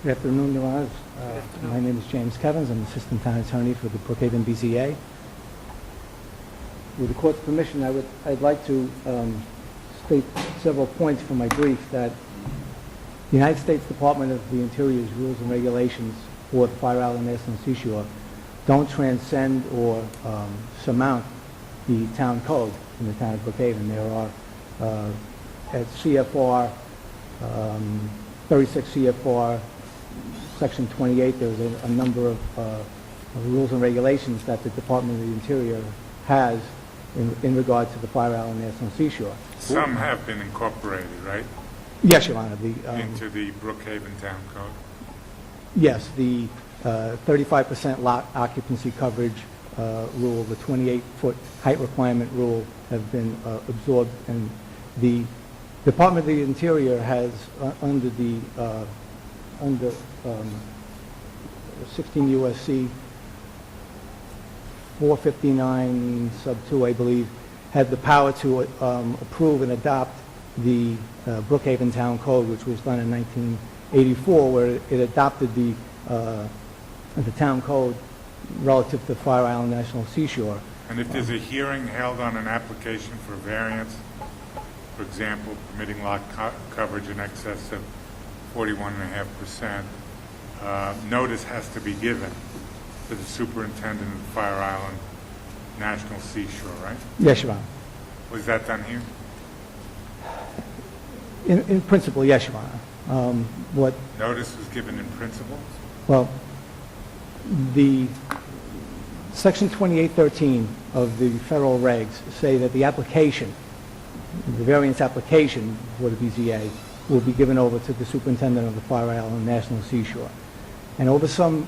Good afternoon, Your Honors. My name is James Kevins. I'm Assistant Town Attorney for the Brookhaven BZA. With the Court's permission, I'd like to state several points from my brief that the United States Department of the Interior's rules and regulations for the Fire Island National Seashore don't transcend or surmount the town code in the town of Brookhaven. There are, at CFR, 36 CFR, Section 28, there's a number of rules and regulations that the Department of the Interior has in regard to the Fire Island National Seashore. Some have been incorporated, right? Yes, Your Honor. Into the Brookhaven Town Code? Yes, the 35% lot occupancy coverage rule, the 28-foot height requirement rule have been absorbed, and the Department of the Interior has, under 16 U.S.C. 459 sub 2, I believe, had the power to approve and adopt the Brookhaven Town Code, which was done in 1984, where it adopted the town code relative to the Fire Island National Seashore. And if there's a hearing held on an application for variance, for example, permitting lot coverage in excess of 41.5%, notice has to be given to the superintendent of the Fire Island National Seashore, right? Yes, Your Honor. Was that done here? In principle, yes, Your Honor. What Notice was given in principle? Well, the Section 2813 of the federal regs say that the application, the variance application for the BZA, will be given over to the superintendent of the Fire Island National Seashore. And over some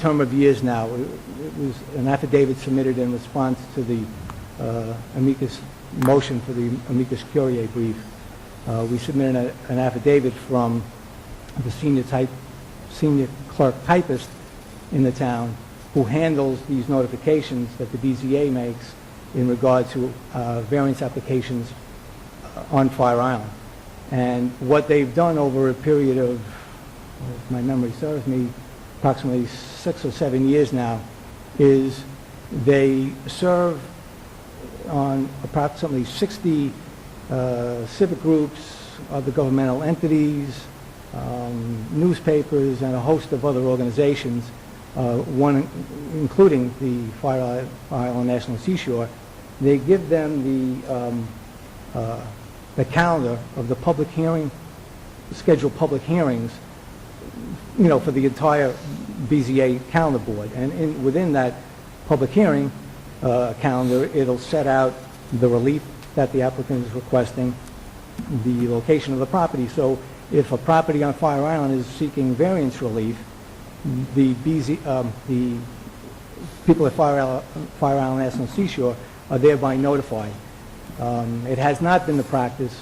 term of years now, it was an affidavit submitted in response to the amicus motion for the amicus curiae brief. We submitted an affidavit from the senior clerk typist in the town who handles these notifications that the BZA makes in regard to variance applications on Fire Island. And what they've done over a period of, if my memory serves me, approximately 6 or 7 years now, is they serve on approximately 60 civic groups, other governmental entities, newspapers, and a host of other organizations, one including the Fire Island National Seashore. They give them the calendar of the public hearing, scheduled public hearings, for the entire BZA calendar board. And within that public hearing calendar, it'll set out the relief that the applicant is requesting, the location of the property. So if a property on Fire Island is seeking variance relief, the people at Fire Island National Seashore are thereby notified. It has not been the practice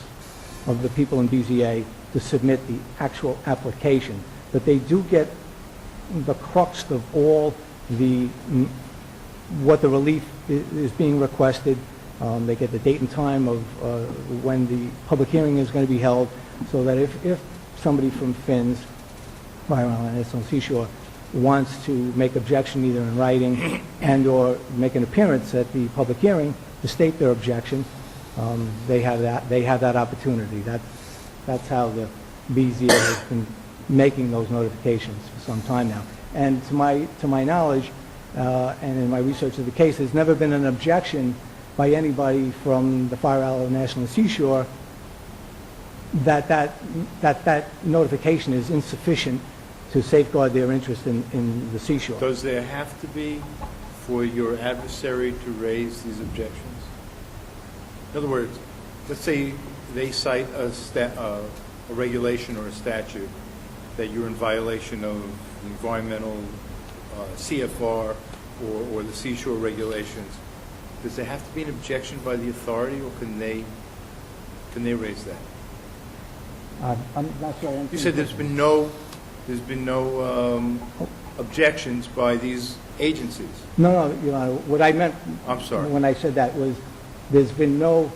of the people in BZA to submit the actual application, but they do get the crux of all what the relief is being requested. They get the date and time of when the public hearing is going to be held, so that if somebody from FINS, Fire Island National Seashore, wants to make objection either in writing and or make an appearance at the public hearing to state their objection, they have that opportunity. That's how the BZA has been making those notifications for some time now. And to my knowledge, and in my research of the case, there's never been an objection by anybody from the Fire Island National Seashore that notification is insufficient to safeguard their interest in the seashore. Does there have to be for your adversary to raise these objections? In other words, let's say they cite a regulation or a statute that you're in violation of the environmental CFR or the seashore regulations. Does there have to be an objection by the authority, or can they raise that? I'm not sure. You said there's been no objections by these agencies. No, Your Honor. What I meant I'm sorry. when I said that was there's been no,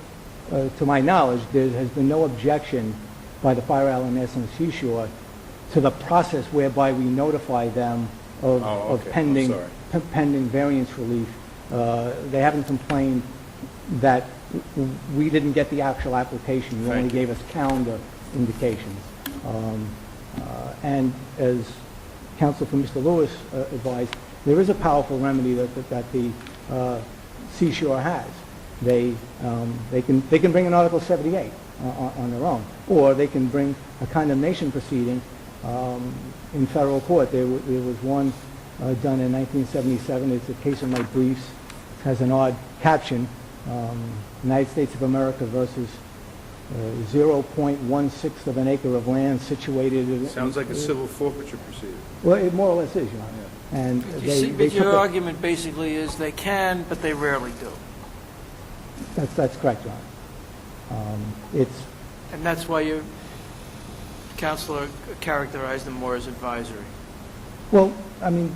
to my knowledge, there has been no objection by the Fire Island National Seashore to the process whereby we notify them of Oh, of okay. I'm pending, sorry. pending variance relief. They haven't complained that we didn't get the actual application. You only Thank you. gave us calendar indications. And as counsel for Mr. Lewis advised, there is a powerful remedy that the Seashore has. They can bring an Article 78 on their own, or they can bring a condemnation proceeding in federal court. There was one done in 1977. It's a case in my briefs. It has an odd caption, United States of America versus 0.16 of an acre of land situated in... Sounds like a civil forfeiture proceeding. Well, it more or less is, Your Honor. And You see, they but your took a- argument basically is they can, but they rarely do. That's correct, Your Honor. It's... And that's why your counselor characterized them more as advisory. Well, I mean,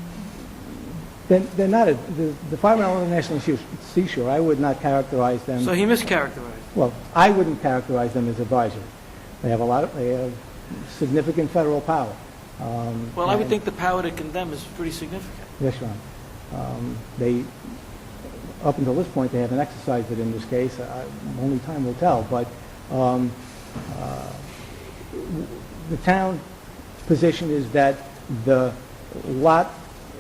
they're not, the Fire Island National Seashore, I would not characterize them, So he mischaracterized. well, I wouldn't characterize them as advisory. They have significant federal power. Well, I would and- think the power to condemn is pretty significant. Yes, Your Honor. They, up until this point, they haven't exercised it in this case. Only time will tell, but the town position is that the lot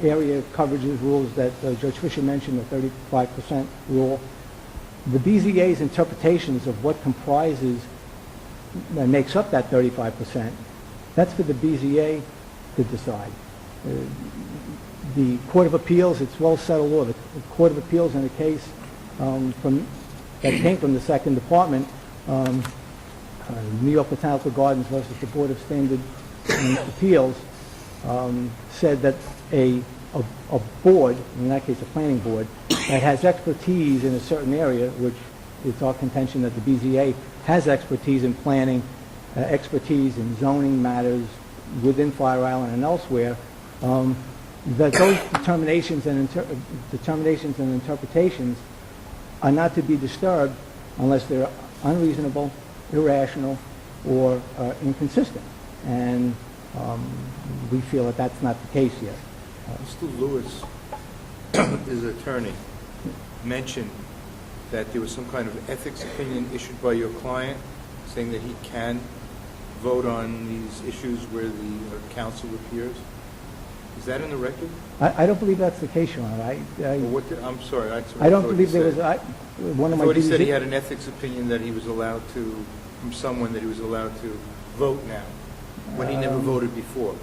area coverages rules that Judge Fisher mentioned, the 35% rule, the BZA's interpretations of what comprises and makes up that 35%, that's for the BZA to decide. The Court of Appeals, it's well-settled law. The Court of Appeals in a case that came from the Second Department, New York Botanical Gardens versus the Board of Standard Appeals, said that a board, in that case a planning board, that has expertise in a certain area, which it's our contention that the BZA has expertise in planning, expertise in zoning matters within Fire Island and elsewhere, that those determinations and interpretations are not to be disturbed unless they're unreasonable, irrational, or inconsistent. And we feel that that's not the case yet. Mr. Lewis, his attorney, mentioned that there was some kind of ethics opinion issued by your client saying that he can vote on these issues where the council appears. Is that in the record? I don't believe that's the case, Your Honor. I'm sorry. I don't believe there was, one of my... I thought he said he BZA had an ethics opinion that he was allowed to, from someone that he was allowed to vote now, when he never voted before.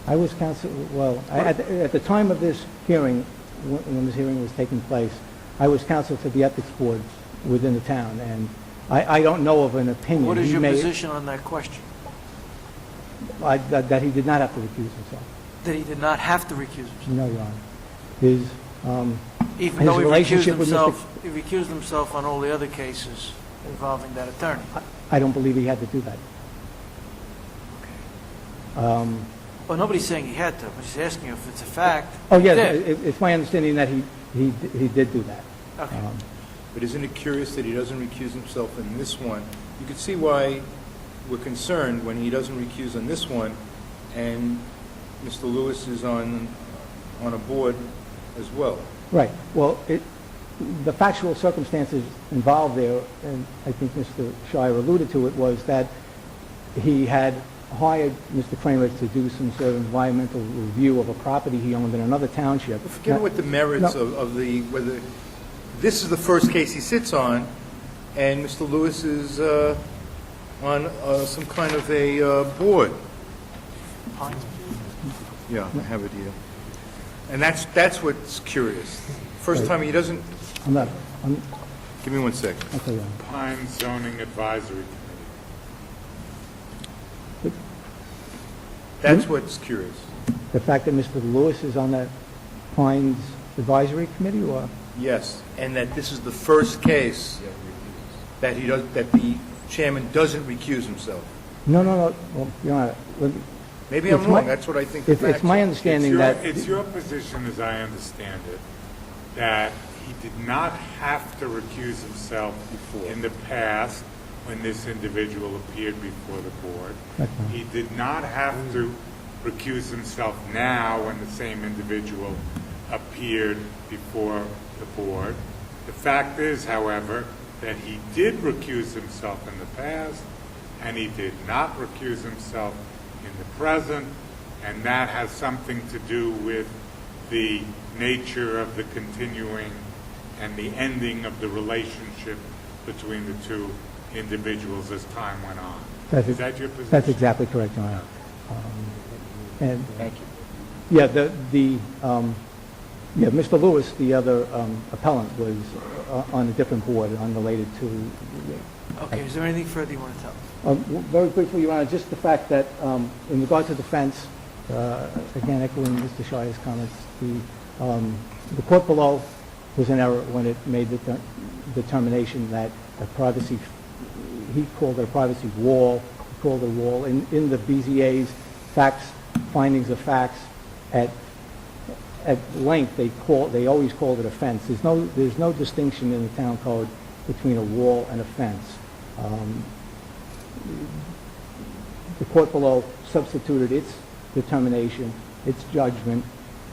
I was counsel, well, at the time of this hearing, when this hearing was taking place, I was counsel to the ethics board within the town, and I don't know of an opinion. What is He your may- position on that question? That he did not have to recuse himself. That he did not have to recuse himself? No, Your Honor. His, Even his though he recused relationship with himself, he recused himself on all the other cases involving that attorney. I don't believe he had to do that. Well, nobody's saying he had to, but he's asking you if it's a fact. Oh, he yes, did. it's my understanding that he did do that. Okay. But isn't it curious that he doesn't recuse himself in this one? You can see why we're concerned when he doesn't recuse on this one, and Mr. Lewis is on a board as well. Right. Well, the factual circumstances involved there, and I think Mr. Shire alluded to it, was that he had hired Mr. Kramer to do some sort of environmental review of a property he owned in another township. Forget what the merits No. of the, whether, this is the first case he sits on, and Mr. Lewis is on some kind of a board. Pines? Yeah, I have it here. And that's what's curious. First time he doesn't, give me 1 second. Okay, yeah. Pine Zoning Advisory Committee. That's what's curious. The fact that Mr. Lewis is on that Pines Advisory Committee, or? Yes, and that this is the first case that that the chairman doesn't recuse himself. No. Well, Your Honor, Maybe I'm It's my- wrong, that's what I think the it's facts my are. understanding that... It's your position, as I understand it, that he did not have to recuse himself in the past when this individual appeared before the board. That's fine. He did not have to recuse himself now when the same individual appeared before the board. The fact is, however, that he did recuse himself in the past, and he did not recuse himself in the present, and that has something to do with the nature of the continuing and the ending of the relationship between the two individuals as time went on. Is that your position? That's exactly correct, Your Honor. And Thank you. yeah, Mr. Lewis, the other appellant, was on a different board, unrelated to. Okay, is there anything further you want to tell us? Very briefly, Your Honor, just the fact that in regard to the fence, again echoing Mr. Shire's comments, the court below was in error when it made the determination that a privacy, he called it a privacy wall, he called it a wall. In the BZA's facts, findings of facts, at length, they always called it a fence. There's no distinction in the town code between a wall and a fence. The court below substituted its determination, its judgment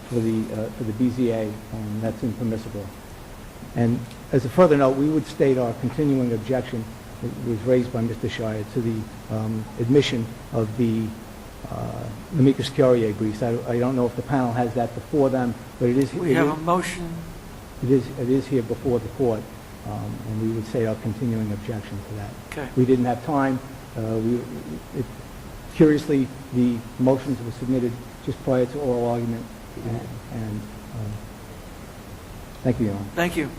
for the BZA, and that's impermissible. And as a further note, we would state our continuing objection, it was raised by Mr. Shire, to the admission of the amicus curiae briefs. I don't know if the panel has that before them, but it is. We have a motion. It is here before the court, and we would say our continuing objection to that. Okay. We didn't have time. Curiously, the motions were submitted just prior to oral argument, and thank you, Your Honor. Thank you.